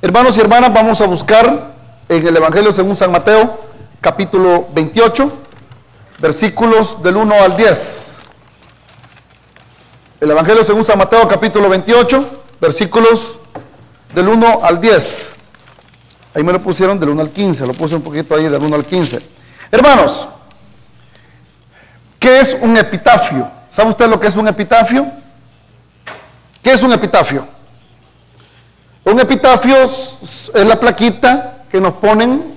Hermanos y hermanas, vamos a buscar en el Evangelio según San Mateo, capítulo 28, versículos del 1 al 10. El Evangelio según San Mateo, capítulo 28, versículos del 1 al 10. Ahí me lo pusieron del 1 al 15, lo puse un poquito ahí del 1 al 15. Hermanos, ¿qué es un epitafio? ¿Sabe usted lo que es un epitafio? ¿Qué es un epitafio? Un epitafio es la plaquita que nos ponen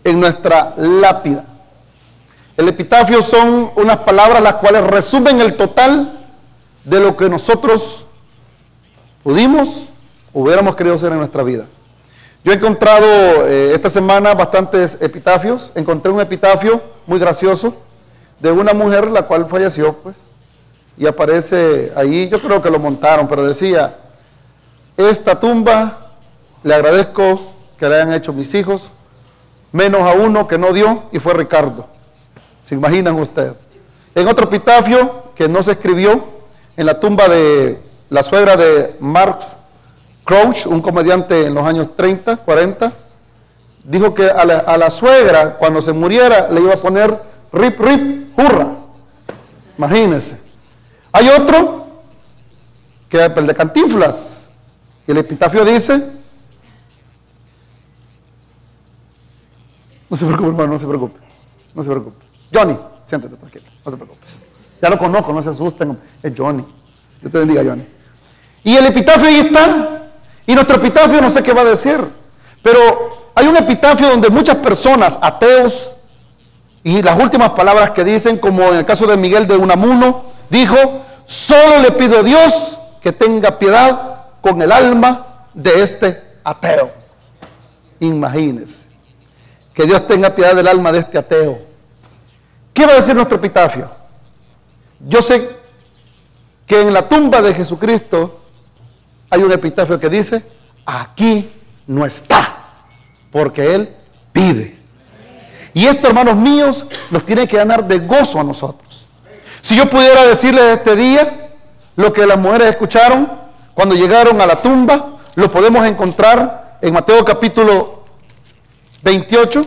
en nuestra lápida. El epitafio son unas palabras las cuales resumen el total de lo que nosotros pudimos o hubiéramos querido ser en nuestra vida. Yo he encontrado esta semana bastantes epitafios. Encontré un epitafio muy gracioso de una mujer la cual falleció, pues, y aparece ahí, yo creo que lo montaron, pero decía: esta tumba le agradezco que le hayan hecho mis hijos, menos a uno que no dio y fue Ricardo. ¿Se imaginan ustedes? En otro epitafio que no se escribió, en la tumba de la suegra de Marx Crouch, un comediante en los años 30, 40, dijo que a la suegra, cuando se muriera, le iba a poner rip, rip, hurra. Imagínense. Hay otro, que es el de Cantinflas, y el epitafio dice: no se preocupe, hermano, no se preocupe, no se preocupe. Johnny, siéntate tranquilo, no te preocupes. Ya lo conozco, no se asusten, es Johnny. Dios te bendiga, Johnny. Y el epitafio ahí está. Y nuestro epitafio no sé qué va a decir, pero hay un epitafio donde muchas personas, ateos, y las últimas palabras que dicen, como en el caso de Miguel de Unamuno, dijo: solo le pido a Dios que tenga piedad con el alma de este ateo. Imagínense, que Dios tenga piedad del alma de este ateo. ¿Qué va a decir nuestro epitafio? Yo sé que en la tumba de Jesucristo hay un epitafio que dice: aquí no está, porque Él vive. Y esto, hermanos míos, nos tiene que llenar de gozo a nosotros. Si yo pudiera decirles este día lo que las mujeres escucharon cuando llegaron a la tumba, lo podemos encontrar en Mateo capítulo 28,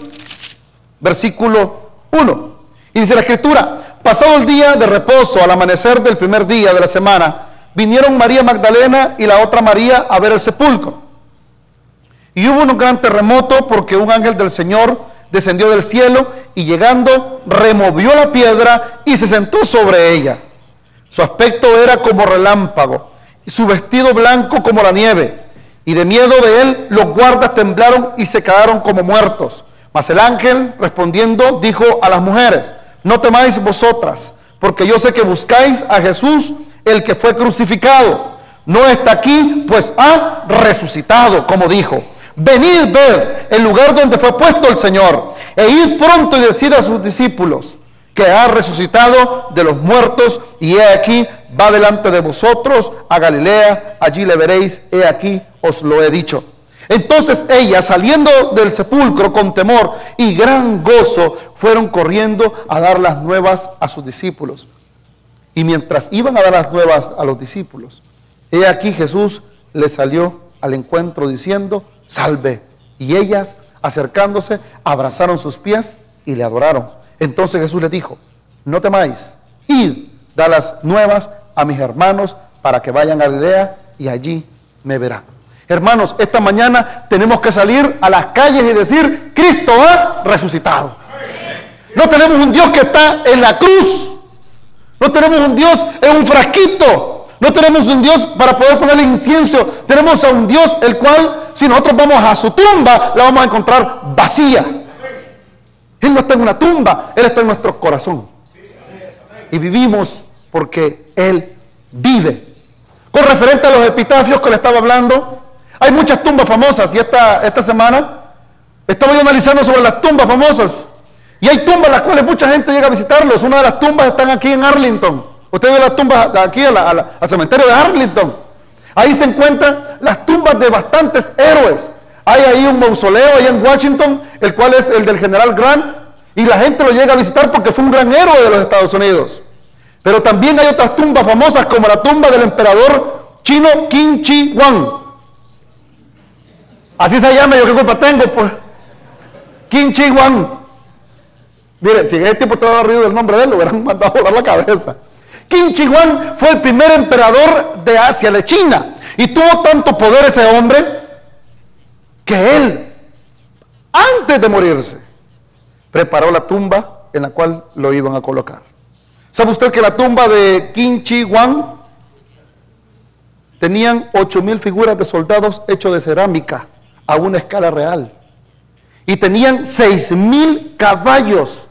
versículo 1. Y dice la Escritura: pasado el día de reposo, al amanecer del primer día de la semana, vinieron María Magdalena y la otra María a ver el sepulcro. Y hubo un gran terremoto, porque un ángel del Señor descendió del cielo y, llegando, removió la piedra y se sentó sobre ella. Su aspecto era como relámpago y su vestido blanco como la nieve. Y de miedo de él los guardas temblaron y se quedaron como muertos. Mas el ángel, respondiendo, dijo a las mujeres: no temáis vosotras, porque yo sé que buscáis a Jesús, el que fue crucificado. No está aquí, pues ha resucitado, como dijo. Venid, ved el lugar donde fue puesto el Señor, e id pronto y decid a sus discípulos que ha resucitado de los muertos, y he aquí, va delante de vosotros a Galilea, allí le veréis, he aquí, os lo he dicho. Entonces ellas, saliendo del sepulcro con temor y gran gozo, fueron corriendo a dar las nuevas a sus discípulos. Y mientras iban a dar las nuevas a los discípulos, he aquí Jesús les salió al encuentro diciendo: salve. Y ellas, acercándose, abrazaron sus pies y le adoraron. Entonces Jesús les dijo: no temáis, id, da las nuevas a mis hermanos para que vayan a Galilea y allí me verán. Hermanos, esta mañana tenemos que salir a las calles y decir: Cristo ha resucitado. No tenemos un Dios que está en la cruz. No tenemos un Dios en un frasquito. No tenemos un Dios para poder ponerle incienso. Tenemos a un Dios el cual, si nosotros vamos a su tumba, la vamos a encontrar vacía. Él no está en una tumba, Él está en nuestro corazón. Y vivimos porque Él vive. Con referente a los epitafios que le estaba hablando, hay muchas tumbas famosas. Y esta semana estaba yo analizando sobre las tumbas famosas. Y hay tumbas las cuales mucha gente llega a visitarlos. Una de las tumbas están aquí en Arlington. Usted ve las tumbas de aquí al cementerio de Arlington. Ahí se encuentran las tumbas de bastantes héroes. Hay ahí un mausoleo ahí en Washington, el cual es el del general Grant. Y la gente lo llega a visitar porque fue un gran héroe de los Estados Unidos. Pero también hay otras tumbas famosas, como la tumba del emperador chino Qin Shi Huang. Así se llama, yo qué culpa tengo, pues. Qin Shi Huang. Mire, si en ese tiempo te había reído del nombre de él, lo hubieran mandado a volar la cabeza. Qin Shi Huang fue el primer emperador de Asia, de China. Y tuvo tanto poder ese hombre que él, antes de morirse, preparó la tumba en la cual lo iban a colocar. ¿Sabe usted que la tumba de Qin Shi Huang tenían 8,000 figuras de soldados hechos de cerámica a una escala real? Y tenían 6,000 caballos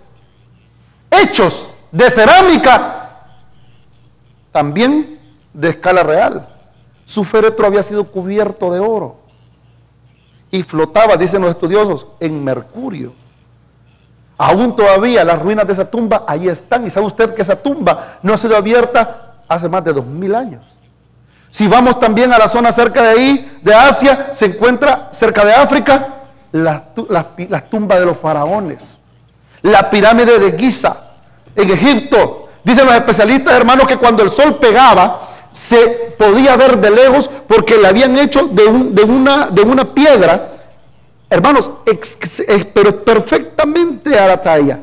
hechos de cerámica, también de escala real. Su féretro había sido cubierto de oro y flotaba, dicen los estudiosos, en mercurio. Aún todavía las ruinas de esa tumba ahí están. Y sabe usted que esa tumba no ha sido abierta hace más de 2,000 años. Si vamos también a la zona cerca de ahí, de Asia, se encuentra cerca de África las tumbas de los faraones, la pirámide de Giza en Egipto. Dicen los especialistas, hermanos, que cuando el sol pegaba se podía ver de lejos porque la habían hecho de una piedra, hermanos, pero perfectamente a la talla.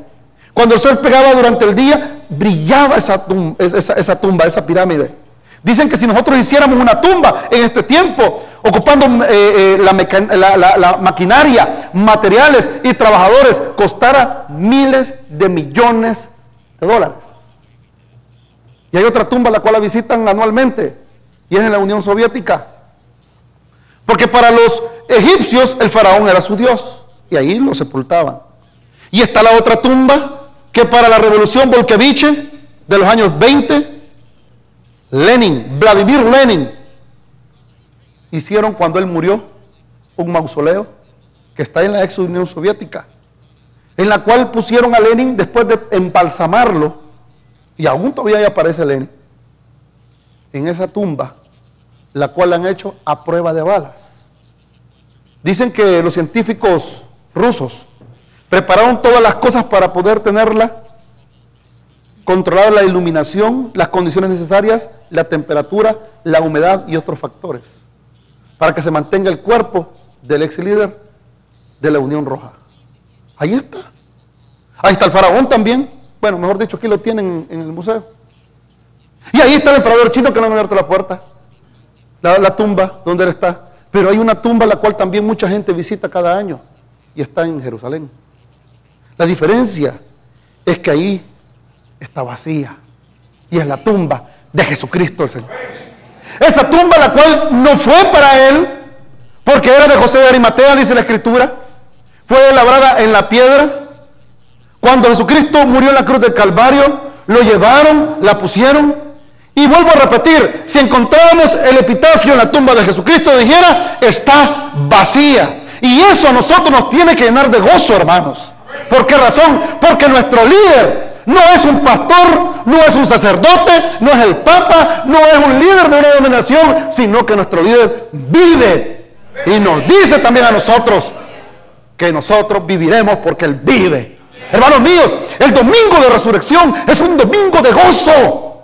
Cuando el sol pegaba durante el día, brillaba esa tumba, esa pirámide. Dicen que si nosotros hiciéramos una tumba en este tiempo, ocupando la maquinaria, materiales y trabajadores, costara miles de millones de dólares. Y hay otra tumba la cual la visitan anualmente, y es en la Unión Soviética. Porque para los egipcios el faraón era su dios, y ahí lo sepultaban. Y está la otra tumba que para la revolución bolchevique de los años 20, Vladimir Lenin, hicieron cuando él murió un mausoleo que está en la ex Unión Soviética, en la cual pusieron a Lenin después de embalsamarlo, y aún todavía ahí aparece Lenin, en esa tumba, la cual la han hecho a prueba de balas. Dicen que los científicos rusos prepararon todas las cosas para poder tenerla, controlar la iluminación, las condiciones necesarias, la temperatura, la humedad y otros factores, para que se mantenga el cuerpo del ex líder de la Unión Roja. Ahí está. Ahí está el faraón también. Bueno, mejor dicho, aquí lo tienen en el museo. Y ahí está el emperador chino que no han abierto la puerta, la tumba donde él está. Pero hay una tumba la cual también mucha gente visita cada año y está en Jerusalén. La diferencia es que ahí está vacía y es la tumba de Jesucristo el Señor. Esa tumba la cual no fue para él, porque era de José de Arimatea, dice la Escritura, fue labrada en la piedra. Cuando Jesucristo murió en la cruz del Calvario, lo llevaron, la pusieron. Y vuelvo a repetir, si encontrábamos el epitafio en la tumba de Jesucristo, dijera, está vacía. Y eso a nosotros nos tiene que llenar de gozo, hermanos. ¿Por qué razón? Porque nuestro líder no es un pastor, no es un sacerdote, no es el papa, no es un líder de una denominación, sino que nuestro líder vive. Y nos dice también a nosotros que nosotros viviremos porque Él vive. Hermanos míos, el domingo de resurrección es un domingo de gozo,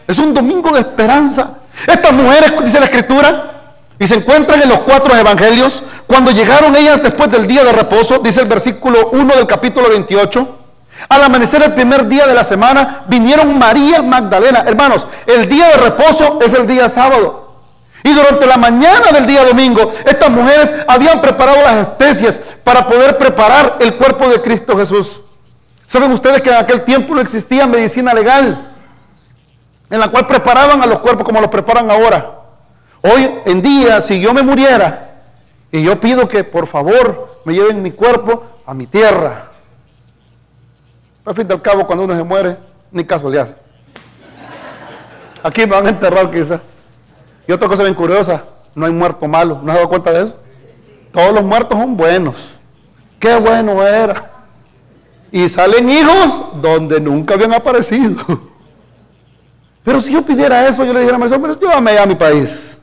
es un domingo de esperanza. Estas mujeres, dice la Escritura, y se encuentran en los 4 evangelios, cuando llegaron ellas después del día de reposo, dice el versículo 1 del capítulo 28, al amanecer el primer día de la semana, vinieron María Magdalena. Hermanos, el día de reposo es el día sábado. Y durante la mañana del día domingo, estas mujeres habían preparado las especies para poder preparar el cuerpo de Cristo Jesús. ¿Saben ustedes que en aquel tiempo no existía medicina legal en la cual preparaban a los cuerpos como los preparan ahora? Hoy en día, si yo me muriera y yo pido que por favor me lleven mi cuerpo a mi tierra, al fin y al cabo cuando uno se muere, ni caso le hace. Aquí me van a enterrar quizás. Y otra cosa bien curiosa, no hay muerto malo. ¿No has dado cuenta de eso? Todos los muertos son buenos. Qué bueno era. Y salen hijos donde nunca habían aparecido. Pero si yo pidiera eso, yo le dijera a mi hombre, llévame a mi país.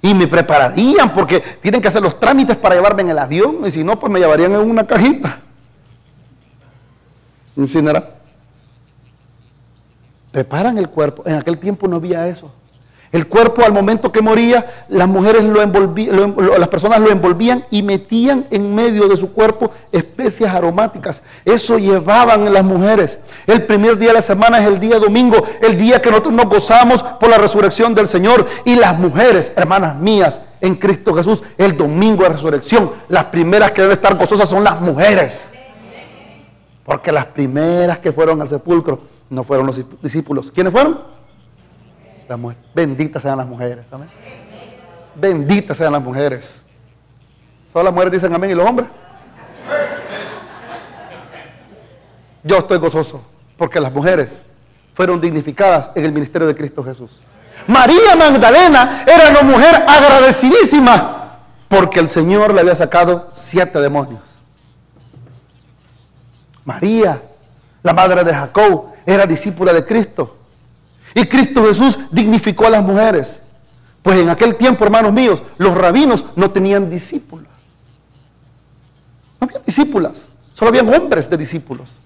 Y me prepararían, porque tienen que hacer los trámites para llevarme en el avión. Y si no, pues me llevarían en una cajita. Incinerar. Preparan el cuerpo. En aquel tiempo no había eso. El cuerpo, al momento que moría, las mujeres las personas lo envolvían y metían en medio de su cuerpo especias aromáticas. Eso llevaban las mujeres. El primer día de la semana es el día domingo, el día que nosotros nos gozamos por la resurrección del Señor. Y las mujeres, hermanas mías, en Cristo Jesús, el domingo de resurrección, las primeras que deben estar gozosas son las mujeres. Porque las primeras que fueron al sepulcro no fueron los discípulos. ¿Quiénes fueron? Las mujeres. Benditas sean las mujeres. Amén. Benditas sean las mujeres. Solo las mujeres dicen amén. ¿Y los hombres? Yo estoy gozoso porque las mujeres fueron dignificadas en el ministerio de Cristo Jesús. María Magdalena era una mujer agradecidísima porque el Señor le había sacado 7 demonios. María, la madre de Jacob, era discípula de Cristo. Y Cristo Jesús dignificó a las mujeres. Pues en aquel tiempo, hermanos míos, los rabinos no tenían discípulas. No había discípulas, solo habían hombres de discípulos.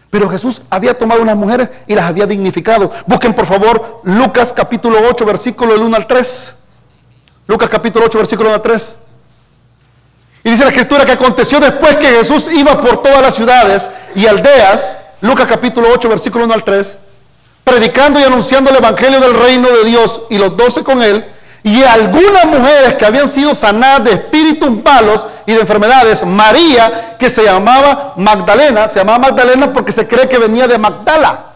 Pero Jesús había tomado unas mujeres y las había dignificado. Busquen por favor Lucas capítulo 8, versículo del 1 al 3. Lucas capítulo 8, versículo 1 al 3. Y dice la Escritura que aconteció después que Jesús iba por todas las ciudades y aldeas. Lucas capítulo 8, versículo 1 al 3. Predicando y anunciando el evangelio del reino de Dios, y los 12 con él, y algunas mujeres que habían sido sanadas de espíritus malos y de enfermedades. María, que se llamaba Magdalena porque se cree que venía de Magdala.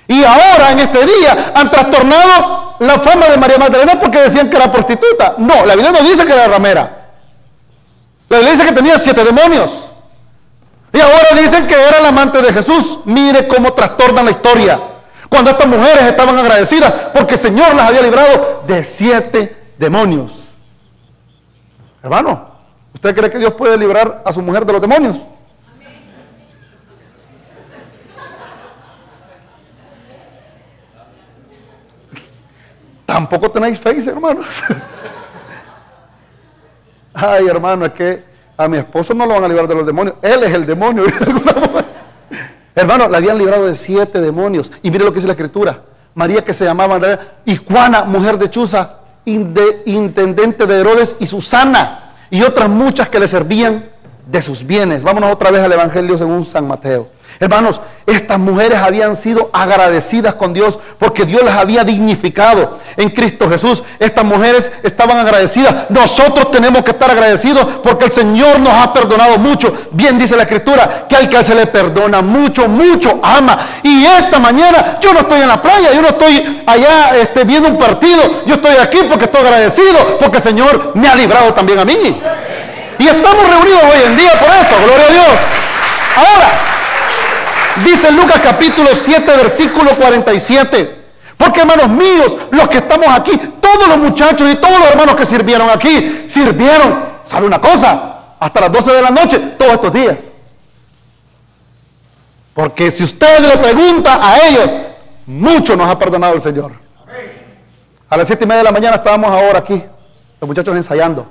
Y ahora en este día han trastornado la fama de María Magdalena porque decían que era prostituta. No, la Biblia no dice que era ramera. La Biblia dice que tenía 7 demonios. Y ahora dicen que era la amante de Jesús. Mire cómo trastornan la historia. Cuando estas mujeres estaban agradecidas porque el Señor las había librado de 7 demonios. Hermano, ¿usted cree que Dios puede librar a su mujer de los demonios? Tampoco tenéis fe, hermanos. Ay, hermano, es que a mi esposo no lo van a librar de los demonios. Él es el demonio. Hermano, la habían librado de 7 demonios. Y mire lo que dice la Escritura. María, que se llamaba Andrea, y Juana, mujer de Chuza, intendente de Herodes, y Susana, y otras muchas que le servían de sus bienes. Vámonos otra vez al Evangelio según San Mateo. Hermanos, estas mujeres habían sido agradecidas con Dios porque Dios las había dignificado en Cristo Jesús. Estas mujeres estaban agradecidas. Nosotros tenemos que estar agradecidos porque el Señor nos ha perdonado mucho. Bien dice la Escritura que al que se le perdona mucho, mucho ama. Y esta mañana yo no estoy en la playa, yo no estoy allá viendo un partido. Yo estoy aquí porque estoy agradecido porque el Señor me ha librado también a mí. Y estamos reunidos hoy en día por eso, gloria a Dios. Ahora, dice Lucas capítulo 7, versículo 47. Porque, hermanos míos, los que estamos aquí, todos los muchachos y todos los hermanos que sirvieron aquí, sirvieron, ¿sabe una cosa? Hasta las 12 de la noche, todos estos días. Porque si usted le pregunta a ellos, mucho nos ha perdonado el Señor. A las 7:30 de la mañana estábamos ahora aquí, los muchachos ensayando.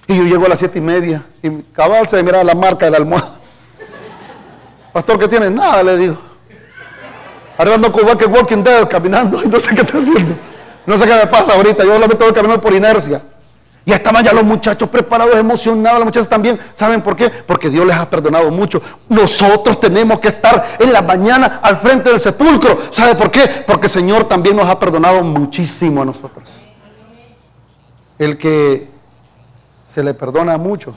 Y yo llego a las 7:30 y cabal se mira la marca de la almohada. Pastor, ¿qué tiene? Nada, le digo. Ahora ando con Walking Dead caminando y no sé qué está haciendo. No sé qué me pasa ahorita. Yo solamente voy caminando por inercia. Y estaban ya los muchachos preparados, emocionados, las muchachas también. ¿Saben por qué? Porque Dios les ha perdonado mucho. Nosotros tenemos que estar en la mañana al frente del sepulcro. ¿Sabe por qué? Porque el Señor también nos ha perdonado muchísimo a nosotros. El que se le perdona mucho,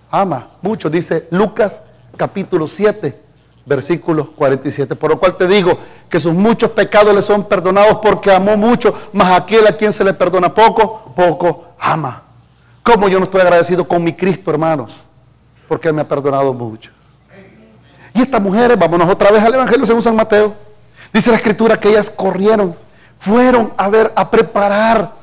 ama mucho, dice Lucas capítulo 7, versículo 47. Por lo cual te digo que sus muchos pecados le son perdonados porque amó mucho, mas aquel a quien se le perdona poco, poco ama. ¿Cómo yo no estoy agradecido con mi Cristo, hermanos? Porque Él me ha perdonado mucho. Y estas mujeres, vámonos otra vez al Evangelio según San Mateo. Dice la Escritura que ellas corrieron, fueron a preparar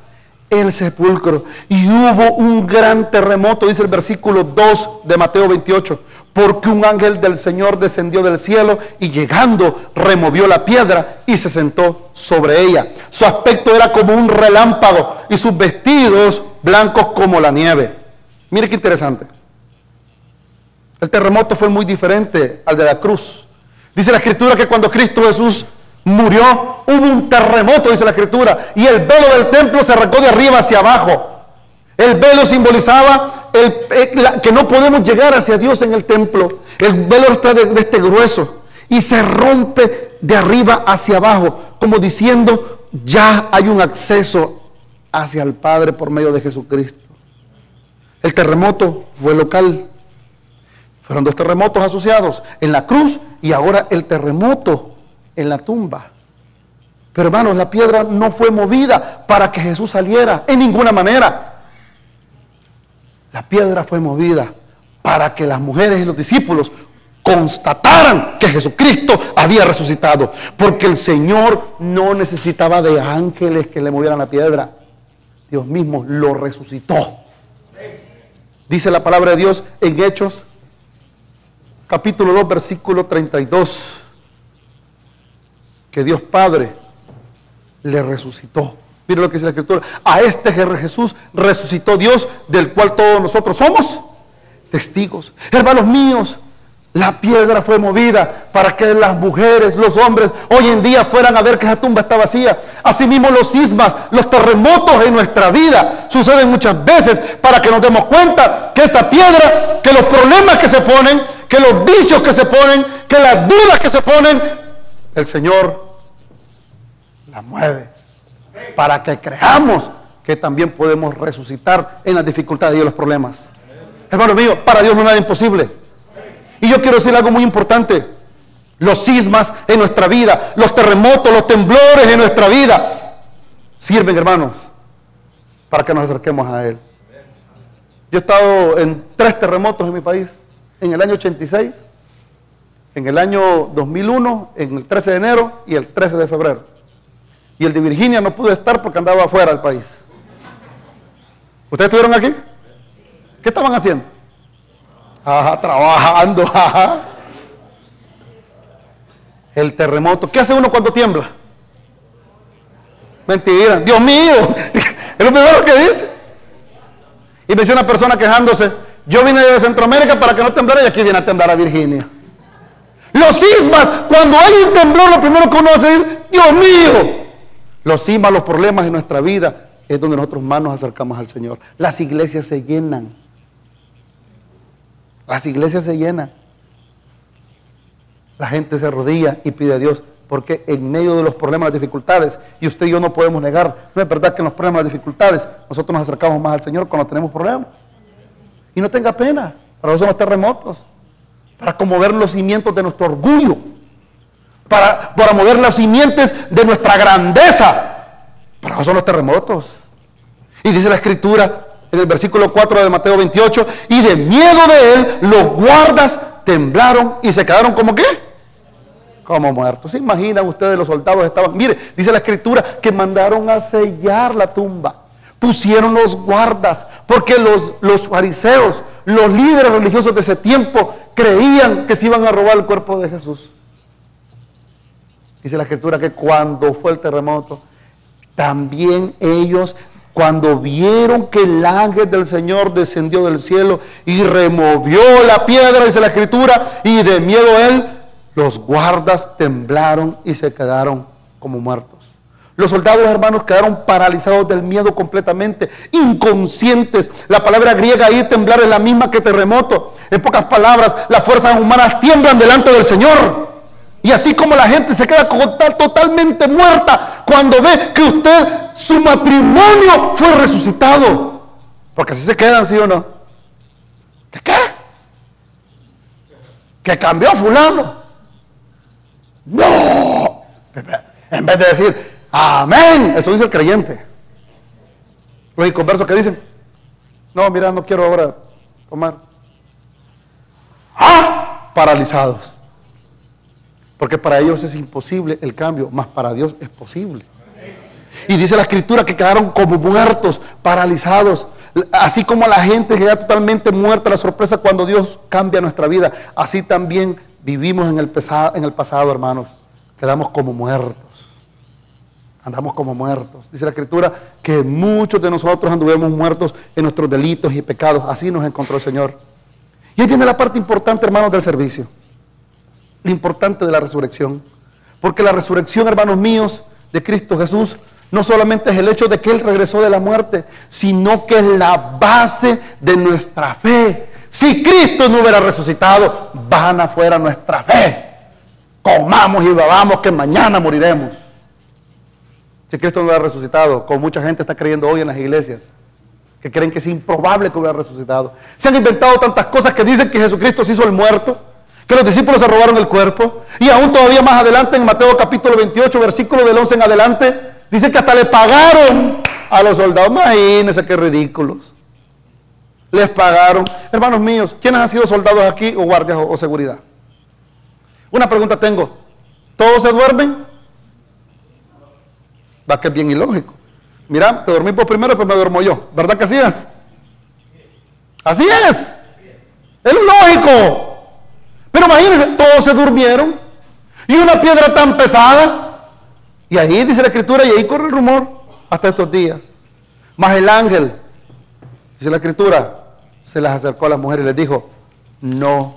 el sepulcro, y hubo un gran terremoto, dice el versículo 2 de Mateo 28, porque un ángel del Señor descendió del cielo y llegando removió la piedra y se sentó sobre ella. Su aspecto era como un relámpago y sus vestidos blancos como la nieve. Mire qué interesante. El terremoto fue muy diferente al de la cruz. Dice la Escritura que cuando Cristo Jesús murió, hubo un terremoto, dice la Escritura, y el velo del templo se arrancó de arriba hacia abajo. El velo simbolizaba que no podemos llegar hacia Dios en el templo. El velo está de este grueso y se rompe de arriba hacia abajo, como diciendo, ya hay un acceso hacia el Padre por medio de Jesucristo. El terremoto fue local. Fueron 2 terremotos asociados, en la cruz y ahora el terremoto en la tumba. Pero hermanos, la piedra no fue movida para que Jesús saliera en ninguna manera. La piedra fue movida para que las mujeres y los discípulos constataran que Jesucristo había resucitado, porque el Señor no necesitaba de ángeles que le movieran la piedra. Dios mismo lo resucitó. Dice la palabra de Dios en Hechos capítulo 2 versículo 32 que Dios Padre le resucitó. Mire lo que dice la Escritura: a este Jesús resucitó Dios, del cual todos nosotros somos testigos. Hermanos míos, la piedra fue movida para que las mujeres, los hombres, hoy en día fueran a ver que esa tumba está vacía. Asimismo, los sismas, los terremotos en nuestra vida suceden muchas veces para que nos demos cuenta que esa piedra, que los problemas que se ponen, que los vicios que se ponen, que las dudas que se ponen, el Señor la mueve para que creamos que también podemos resucitar en las dificultades y en los problemas. Hermano mío, para Dios no hay nada imposible. Y yo quiero decir algo muy importante: los sismas en nuestra vida, los terremotos, los temblores en nuestra vida sirven, hermanos, para que nos acerquemos a Él. Yo he estado en 3 terremotos en mi país: en el año 86, en el año 2001, en el 13 de enero y el 13 de febrero. Y el de Virginia no pude estar porque andaba afuera del país. ¿Ustedes estuvieron aquí? ¿Qué estaban haciendo? Trabajando. El terremoto. ¿Qué hace uno cuando tiembla? Mentira. Dios mío. Es lo primero que dice. Y me dice una persona quejándose: yo vine de Centroamérica para que no temblara y aquí viene a temblar a Virginia. Los sismas, cuando hay un temblor, lo primero que uno hace es: Dios mío. Los sismas, los problemas en nuestra vida es donde nosotros más nos acercamos al Señor. Las iglesias se llenan. Las iglesias se llenan. La gente se arrodilla y pide a Dios, porque en medio de los problemas, las dificultades, y usted y yo no podemos negar, no es verdad que en los problemas, las dificultades, nosotros nos acercamos más al Señor cuando tenemos problemas. Y no tenga pena, para eso son los terremotos, para conmover los cimientos de nuestro orgullo, para mover los cimientos de nuestra grandeza. Para eso son los terremotos. Y dice la Escritura en el versículo 4 de Mateo 28: y de miedo de él los guardas temblaron y se quedaron como ¿qué? Como muertos. ¿Se imaginan ustedes? Los soldados estaban, mire, dice la Escritura que mandaron a sellar la tumba, pusieron los guardas, porque los fariseos, los líderes religiosos de ese tiempo, creían que se iban a robar el cuerpo de Jesús. Dice la Escritura que cuando fue el terremoto, también ellos, cuando vieron que el ángel del Señor descendió del cielo y removió la piedra, dice la Escritura, y de miedo a él, los guardas temblaron y se quedaron como muertos. Los soldados, hermanos, quedaron paralizados del miedo completamente, inconscientes. La palabra griega ahí, temblar, es la misma que terremoto. En pocas palabras, las fuerzas humanas tiemblan delante del Señor. Y así como la gente se queda totalmente muerta cuando ve que su matrimonio fue resucitado. Porque así se quedan, ¿sí o no? ¿Qué? ¿Que cambió fulano? ¡No! En vez de decir amén, eso dice el creyente. Los inconversos que dicen: no, mira, no quiero ahora tomar. Paralizados. Porque para ellos es imposible el cambio, mas para Dios es posible. Y dice la Escritura que quedaron como muertos, paralizados. Así como la gente queda totalmente muerta, la sorpresa cuando Dios cambia nuestra vida, así también vivimos en el pasado, hermanos. Quedamos como muertos. Andamos como muertos. Dice la Escritura que muchos de nosotros anduvimos muertos en nuestros delitos y pecados. Así nos encontró el Señor. Y ahí viene la parte importante, hermanos, del servicio. Lo importante de la resurrección. Porque la resurrección, hermanos míos, de Cristo Jesús, no solamente es el hecho de que Él regresó de la muerte, sino que es la base de nuestra fe. Si Cristo no hubiera resucitado, vana fuera nuestra fe. Comamos y bebamos que mañana moriremos. Si Cristo no hubiera resucitado, como mucha gente está creyendo hoy en las iglesias, que creen que es improbable que hubiera resucitado. Se han inventado tantas cosas que dicen que Jesucristo se hizo el muerto, que los discípulos se robaron el cuerpo, y aún todavía más adelante en Mateo capítulo 28, versículo del 11 en adelante, dice que hasta le pagaron a los soldados. Imagínense qué ridículos. Les pagaron. Hermanos míos, ¿quiénes han sido soldados aquí o guardias o seguridad? Una pregunta tengo. ¿Todos se duermen? Va que es bien ilógico. Mira, te dormí por primero y después me duermo yo. ¿Verdad que así es? Así es. Es lógico. Pero imagínense, todos se durmieron. Y una piedra tan pesada. Y ahí dice la escritura, y ahí corre el rumor hasta estos días. Mas el ángel, dice la escritura, se las acercó a las mujeres y les dijo, no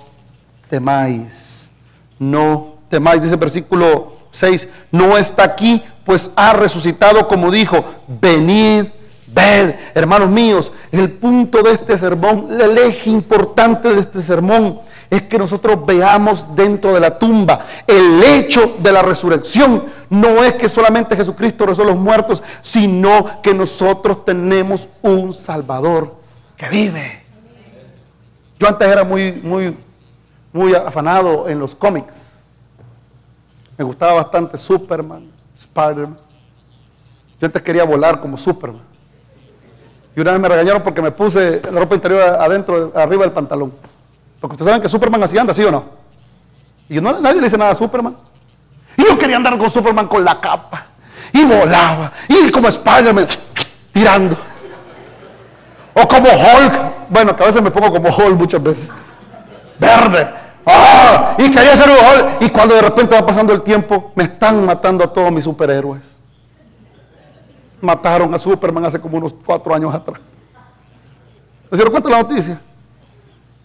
temáis, no temáis. Dice el versículo 6, no está aquí, pues ha resucitado como dijo, venid, ved. Hermanos míos, el punto de este sermón, el eje importante de este sermón, es que nosotros veamos dentro de la tumba el hecho de la resurrección. No es que solamente Jesucristo resucitó a los muertos, sino que nosotros tenemos un Salvador que vive. Yo antes era muy afanado en los cómics. Me gustaba bastante Superman, Spider-Man. Yo antes quería volar como Superman. Y una vez me regañaron porque me puse la ropa interior adentro, arriba del pantalón. Porque ustedes saben que Superman así anda, ¿sí o no? Y nadie le dice nada a Superman. Y yo quería andar con Superman con la capa. Y volaba. Y como Spider-Man, tirando. O como Hulk. Bueno, que a veces me pongo como Hulk muchas veces. Verde. ¡Oh! Y quería ser un Hulk. Y cuando de repente va pasando el tiempo, me están matando a todos mis superhéroes. Mataron a Superman hace como unos 4 años atrás. ¿Les dieron cuenta de la noticia?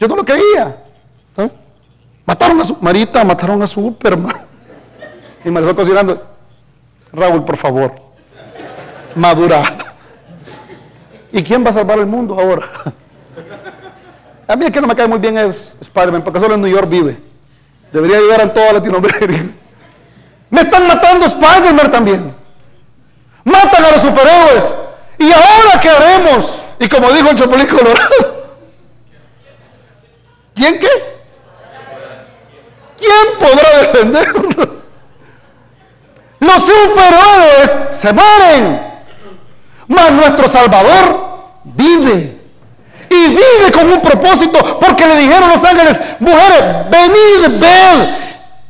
Yo no lo creía. ¿Sí? Mataron a Marita, mataron a Superman. Y me lo estoy cocinando. Raúl, por favor, madura. ¿Y quién va a salvar el mundo ahora? A mí es que no me cae muy bien es Spider-Man, porque solo en New York vive. Debería llegar en toda Latinoamérica. Me están matando Spider-Man también. Matan a los superhéroes. ¿Y ahora qué haremos? Y como dijo el Chapulín Colorado, ¿quién qué? ¿Quién podrá defenderlo? Los superhéroes se mueren, mas nuestro Salvador vive. Y vive con un propósito, porque le dijeron los ángeles, mujeres, venid, ved.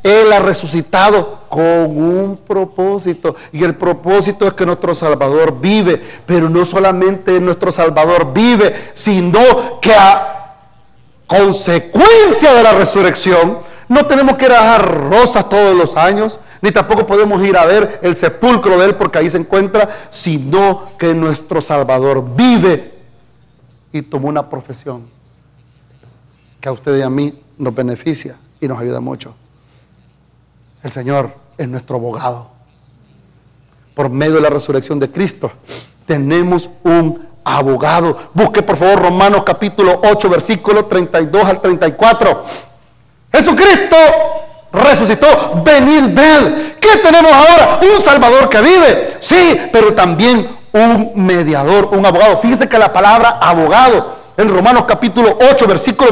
Él ha resucitado con un propósito. Y el propósito es que nuestro Salvador vive. Pero no solamente nuestro Salvador vive, sino que a consecuencia de la resurrección, no tenemos que ir a dejar rosas todos los años, ni tampoco podemos ir a ver el sepulcro de Él porque ahí se encuentra, sino que nuestro Salvador vive y tomó una profesión que a usted y a mí nos beneficia y nos ayuda mucho. El Señor es nuestro abogado. Por medio de la resurrección de Cristo tenemos un abogado. Busque por favor Romanos capítulo 8 versículo 32 al 34. Jesucristo resucitó, venid, ved. ¿Qué tenemos ahora? Un Salvador que vive, sí, pero también un mediador, un abogado. Fíjese que la palabra abogado en Romanos capítulo 8 versículo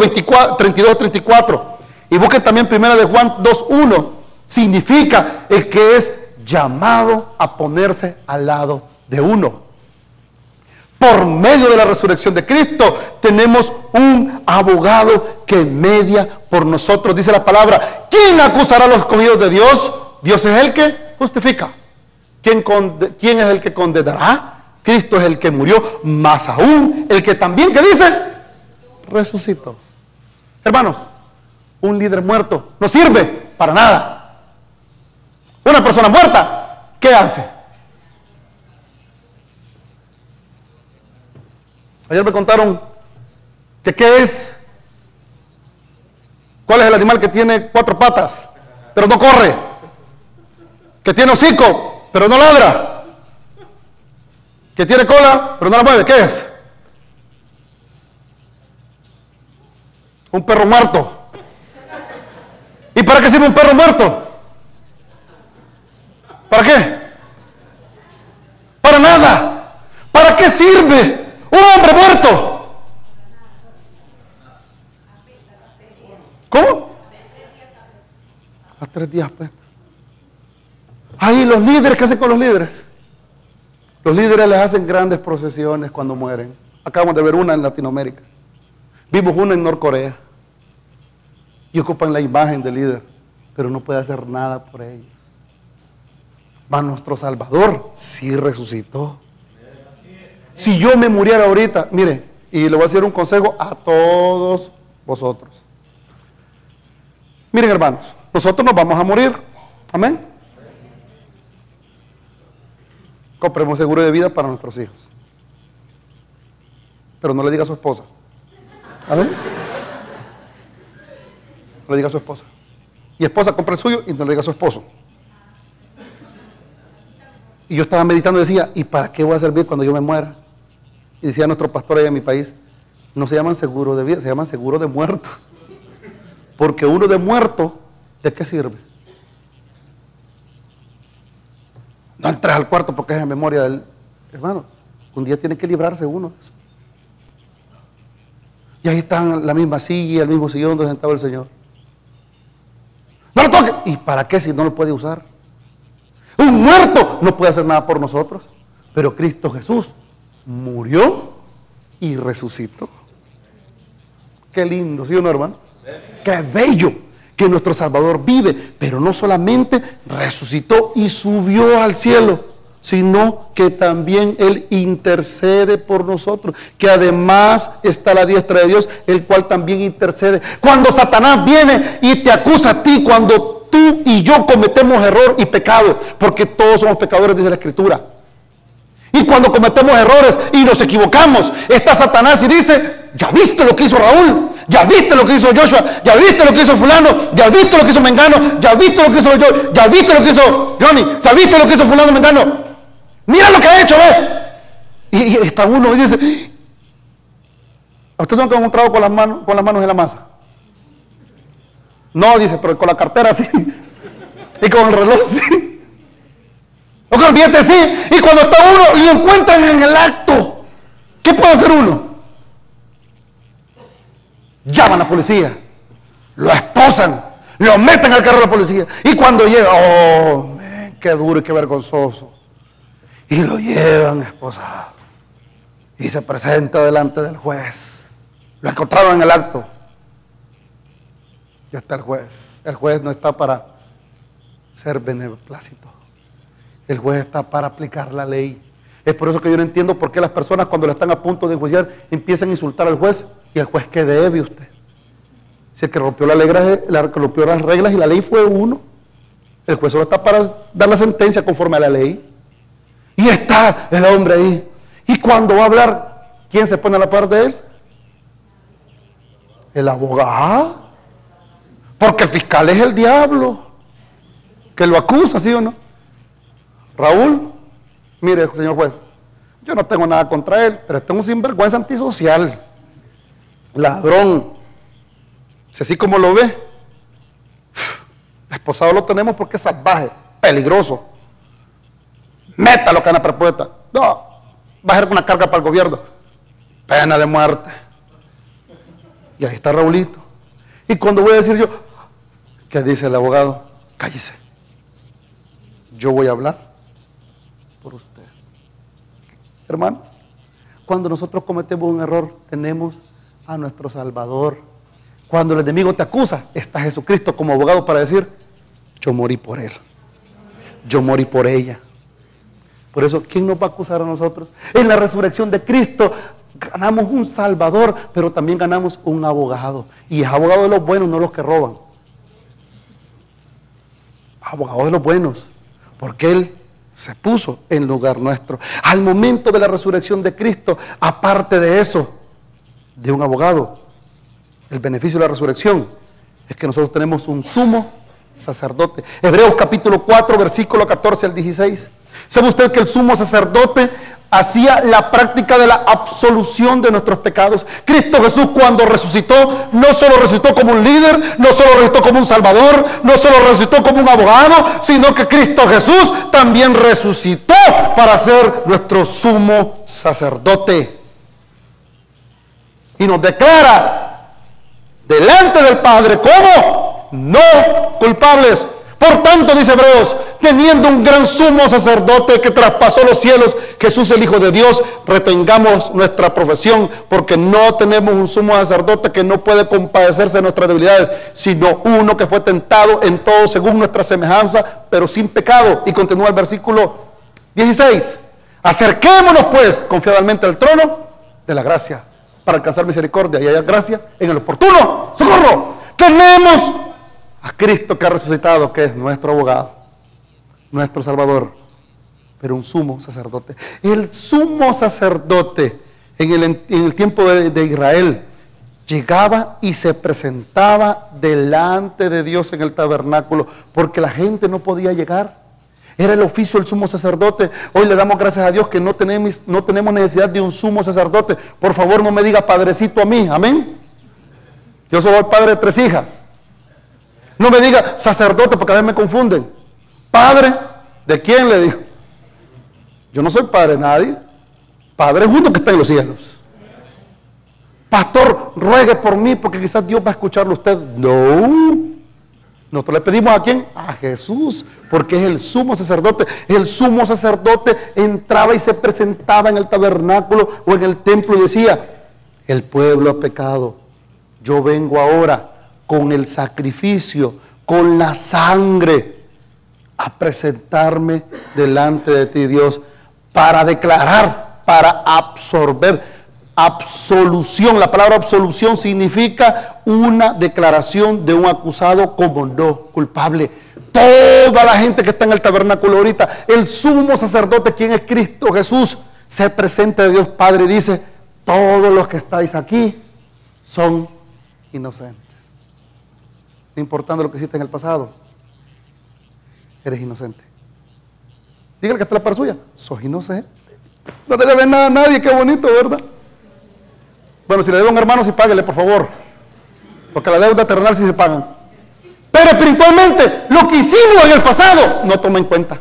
32 34, y busquen también primera de Juan 2:1, significa el que es llamado a ponerse al lado de uno. Por medio de la resurrección de Cristo tenemos un abogado que media por nosotros. Dice la palabra, ¿quién acusará a los escogidos de Dios? Dios es el que justifica. ¿Quién es el que condenará? Cristo es el que murió, más aún el que también, ¿qué dice? Resucitó. Hermanos, un líder muerto no sirve para nada. Una persona muerta, ¿qué hace? Ayer me contaron que ¿qué es? ¿Cuál es el animal que tiene 4 patas, pero no corre? Que tiene hocico, pero no ladra. Que tiene cola, pero no la mueve. ¿Qué es? Un perro muerto. ¿Y para qué sirve un perro muerto? ¿Para qué? Para nada. ¿Para qué sirve un hombre muerto? ¿Cómo? A 3 días pues. Ahí los líderes, ¿qué hacen con los líderes? Los líderes les hacen grandes procesiones cuando mueren. Acabamos de ver una en Latinoamérica. Vimos una en Norcorea. Y ocupan la imagen del líder, pero no puede hacer nada por ellos. Mas nuestro Salvador sí resucitó. Si yo me muriera ahorita, mire, y le voy a hacer un consejo a todos vosotros. Miren, hermanos, nosotros nos vamos a morir. Amén. Compremos seguro de vida para nuestros hijos. Pero no le diga a su esposa. ¿Amén? No le diga a su esposa. Y esposa, compra el suyo y no le diga a su esposo. Y yo estaba meditando y decía, ¿y para qué voy a servir cuando yo me muera? Y decía nuestro pastor allá en mi país, no se llaman seguro de vida, se llaman seguro de muertos. Porque uno de muerto, ¿de qué sirve? No entres al cuarto porque es en memoria del hermano. Un día tiene que librarse uno de eso. Y ahí están la misma silla, el mismo sillón donde sentaba el Señor. ¡No lo toque! ¿Y para qué si no lo puede usar? Un muerto no puede hacer nada por nosotros. Pero Cristo Jesús murió y resucitó. Qué lindo, ¿sí o no, hermano? Qué bello que nuestro Salvador vive, pero no solamente resucitó y subió al cielo, sino que también Él intercede por nosotros, que además está a la diestra de Dios, el cual también intercede. Cuando Satanás viene y te acusa a ti, cuando tú y yo cometemos error y pecado, porque todos somos pecadores, dice la Escritura. Y cuando cometemos errores y nos equivocamos, está Satanás y dice, ¿ya viste lo que hizo Raúl? ¿Ya viste lo que hizo Joshua? ¿Ya viste lo que hizo fulano? ¿Ya viste lo que hizo Mengano? ¿Ya viste lo que hizo yo? ¿Ya viste lo que hizo Johnny? ¿Ya viste lo que hizo fulano Mengano? Mira lo que ha hecho, ve. Y está uno y dice, ¿a usted nunca ha encontrado con las manos en la masa? No, dice, pero con la cartera sí. Y con el reloj sí. O con el billete sí. Y cuando está uno, lo encuentran en el acto. ¿Qué puede hacer uno? Llaman a la policía, lo esposan, lo meten al carro de la policía. Y cuando llega, oh, qué duro y qué vergonzoso. Y lo llevan esposado. Y se presenta delante del juez. Lo encontraron en el acto. Ya está el juez. El juez no está para ser beneplácito. El juez está para aplicar la ley. Es por eso que yo no entiendo por qué las personas cuando le están a punto de enjuiciar empiezan a insultar al juez. Y el juez, ¿qué debe usted? Si el que rompió rompió las reglas y la ley fue uno, el juez solo está para dar la sentencia conforme a la ley. Y está el hombre ahí. Y cuando va a hablar, ¿quién se pone a la par de él? El abogado. Porque el fiscal es el diablo que lo acusa, ¿sí o no? Raúl, mire, señor juez, yo no tengo nada contra él, pero este es un sinvergüenza antisocial, ladrón. Si así como lo ve, esposado lo tenemos porque es salvaje, peligroso. Métalo cadena perpetua. No, va a ser una carga para el gobierno. Pena de muerte. Y ahí está Raulito. Y cuando voy a decir yo, ¿qué dice el abogado? Cállese. Yo voy a hablar por usted. Hermanos, cuando nosotros cometemos un error, tenemos a nuestro Salvador. Cuando el enemigo te acusa, está Jesucristo como abogado para decir, yo morí por él. Yo morí por ella. Por eso, ¿quién nos va a acusar a nosotros? En la resurrección de Cristo ganamos un Salvador, pero también ganamos un abogado. Y es abogado de los buenos, no los que roban. Abogado de los buenos, porque Él se puso en lugar nuestro. Al momento de la resurrección de Cristo, aparte de eso, de un abogado, el beneficio de la resurrección es que nosotros tenemos un sumo sacerdote. Hebreos capítulo 4, versículo 14 al 16. ¿Sabe usted que el sumo sacerdote hacía la práctica de la absolución de nuestros pecados? Cristo Jesús, cuando resucitó, no solo resucitó como un líder, no solo resucitó como un salvador, no solo resucitó como un abogado, sino que Cristo Jesús también resucitó para ser nuestro sumo sacerdote. Y nos declara delante del Padre como no culpables. Por tanto, dice Hebreos, teniendo un gran sumo sacerdote que traspasó los cielos, Jesús el Hijo de Dios, retengamos nuestra profesión, porque no tenemos un sumo sacerdote que no puede compadecerse de nuestras debilidades, sino uno que fue tentado en todo según nuestra semejanza, pero sin pecado. Y continúa el versículo 16. Acerquémonos pues confiadamente al trono de la gracia, para alcanzar misericordia y hallar gracia en el oportuno socorro. Tenemos a Cristo que ha resucitado, que es nuestro abogado, nuestro Salvador, pero un sumo sacerdote. El sumo sacerdote en el tiempo de Israel llegaba y se presentaba delante de Dios en el tabernáculo, porque la gente no podía llegar. Era el oficio del sumo sacerdote. Hoy le damos gracias a Dios que no tenemos necesidad de un sumo sacerdote. Por favor, no me diga padrecito a mí, amén. Yo soy padre de 3 hijas. No me diga sacerdote, porque a veces me confunden. ¿Padre? ¿De quién le digo? Yo no soy padre de nadie. Padre es uno que está en los cielos. Pastor, ruegue por mí, porque quizás Dios va a escucharlo a usted. No. Nosotros le pedimos ¿a quién? A Jesús, porque es el sumo sacerdote. El sumo sacerdote entraba y se presentaba en el tabernáculo o en el templo y decía: el pueblo ha pecado. Yo vengo ahora con el sacrificio, con la sangre, a presentarme delante de ti, Dios, para declarar, para absorber. Absolución. La palabra absolución significa una declaración de un acusado como no culpable. Toda la gente que está en el tabernáculo ahorita, el sumo sacerdote, quien es Cristo Jesús, se presenta a Dios Padre y dice: todos los que estáis aquí son inocentes. No importando lo que hiciste en el pasado, eres inocente. Dígale que está la par suya: sos inocente. No le debes nada a nadie. Qué bonito, ¿verdad? Bueno, si le debe a un hermano, sí páguele, por favor, porque la deuda terrenal sí se pagan. Pero espiritualmente, lo que hicimos en el pasado no toma en cuenta.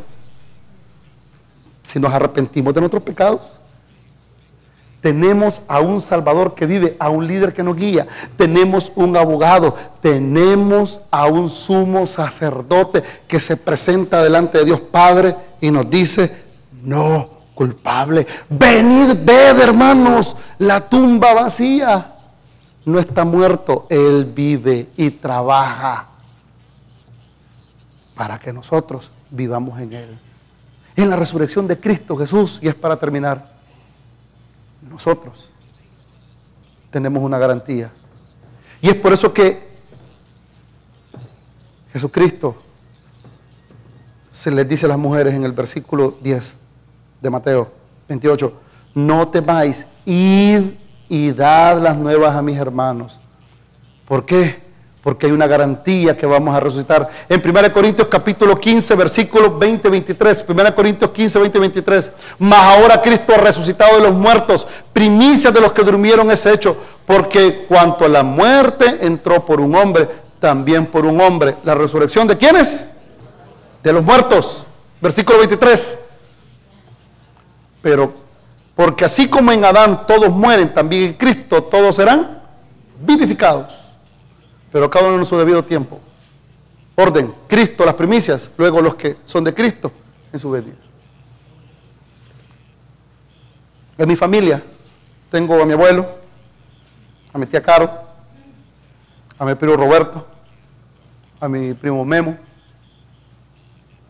Si nos arrepentimos de nuestros pecados, tenemos a un Salvador que vive, a un líder que nos guía, tenemos un abogado, tenemos a un sumo sacerdote que se presenta delante de Dios Padre y nos dice: no culpable. Venid, ved, hermanos, la tumba vacía. No está muerto, Él vive y trabaja para que nosotros vivamos en Él. En la resurrección de Cristo Jesús, y es para terminar, nosotros tenemos una garantía. Y es por eso que Jesucristo se les dice a las mujeres en el versículo 10 de Mateo 28: no temáis, id y dad las nuevas a mis hermanos. ¿Por qué? Porque hay una garantía que vamos a resucitar. En 1 Corintios capítulo 15, versículos 20-23. 1 Corintios 15, 20-23. Mas ahora Cristo ha resucitado de los muertos, primicias de los que durmieron es hecho. Porque cuanto a la muerte entró por un hombre, también por un hombre. ¿La resurrección de quiénes? De los muertos. Versículo 23. Pero porque así como en Adán todos mueren, también en Cristo todos serán vivificados, pero cada uno en su debido tiempo. Orden: Cristo las primicias, luego los que son de Cristo en su venida. En mi familia tengo a mi abuelo, a mi tía Caro, a mi primo Roberto, a mi primo Memo,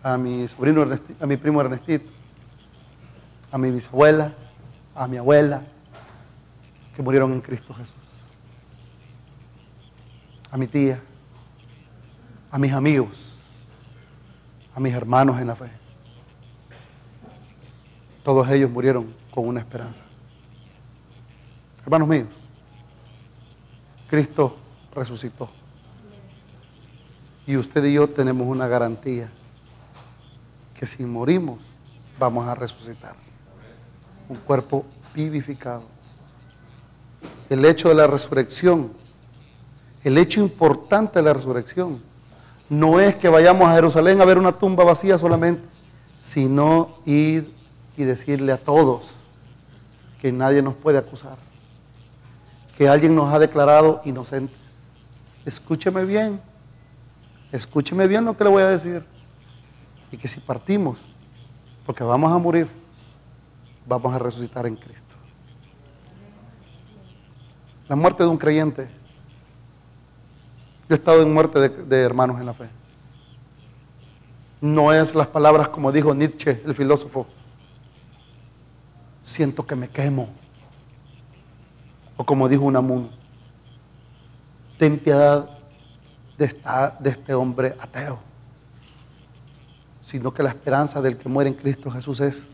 a mi sobrino a mi primo Ernestito, a mi bisabuela, a mi abuela, que murieron en Cristo Jesús, a mi tía, a mis amigos, a mis hermanos en la fe. Todos ellos murieron con una esperanza. Hermanos míos, Cristo resucitó. Y usted y yo tenemos una garantía, que si morimos, vamos a resucitar. Un cuerpo vivificado. El hecho de la resurrección, el hecho importante de la resurrección, no es que vayamos a Jerusalén a ver una tumba vacía solamente, sino ir y decirle a todos que nadie nos puede acusar, que alguien nos ha declarado inocentes. Escúcheme bien lo que le voy a decir, y que si partimos, porque vamos a morir, vamos a resucitar en Cristo. La muerte de un creyente, yo he estado en muerte de hermanos en la fe, no es las palabras como dijo Nietzsche, el filósofo, siento que me quemo, o como dijo Unamuno, ten piedad de este hombre ateo, sino que la esperanza del que muere en Cristo Jesús es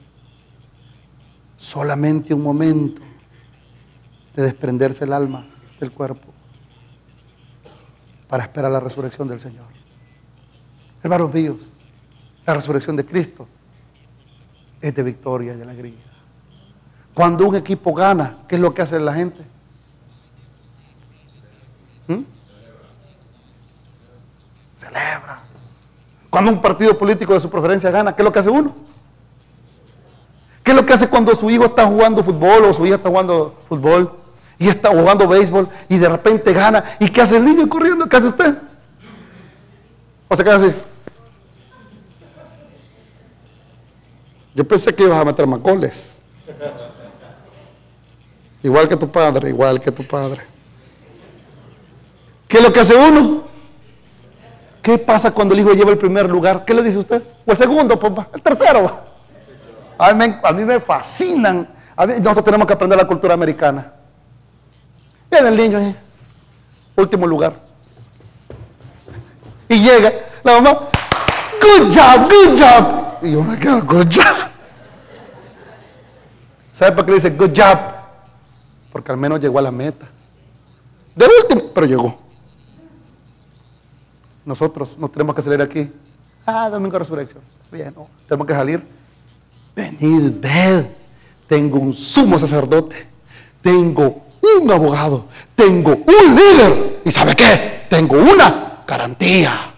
solamente un momento de desprenderse el alma del cuerpo para esperar la resurrección del Señor. Hermanos míos, la resurrección de Cristo es de victoria y de alegría. Cuando un equipo gana, ¿qué es lo que hace la gente? Celebra. Cuando un partido político de su preferencia gana, ¿qué es lo que hace uno? ¿Qué es lo que hace cuando su hijo está jugando fútbol o su hija está jugando fútbol y está jugando béisbol y de repente gana? ¿Y qué hace el niño corriendo? ¿Qué hace usted? O se queda así. Yo pensé que ibas a meter más goles. Igual que tu padre, igual que tu padre. ¿Qué es lo que hace uno? ¿Qué pasa cuando el hijo lleva el primer lugar? ¿Qué le dice usted? O el segundo, papá, el tercero. A mí me fascinan. Nosotros tenemos que aprender la cultura americana. Viene el niño ahí, último lugar. Y llega la mamá, good job, good job. Y yo me quedo, good job. ¿Sabe por qué le dice good job? Porque al menos llegó a la meta. De último, pero llegó. Nosotros nos tenemos que salir aquí. Domingo de resurrección. Bien, no. Tenemos que salir. Venid, ved. Tengo un sumo sacerdote. Tengo un abogado. Tengo un líder. ¿Y sabe qué? Tengo una garantía.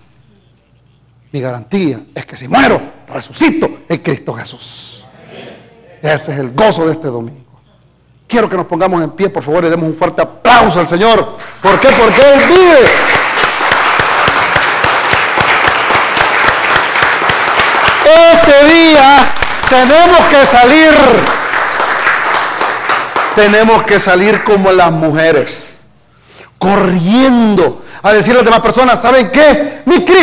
Mi garantía es que si muero, resucito en Cristo Jesús. Ese es el gozo de este domingo. Quiero que nos pongamos en pie, por favor, y demos un fuerte aplauso al Señor. ¿Por qué? Porque Él vive. Este día tenemos que salir como las mujeres, corriendo a decirle a las demás personas, ¿saben qué? Mi Cristo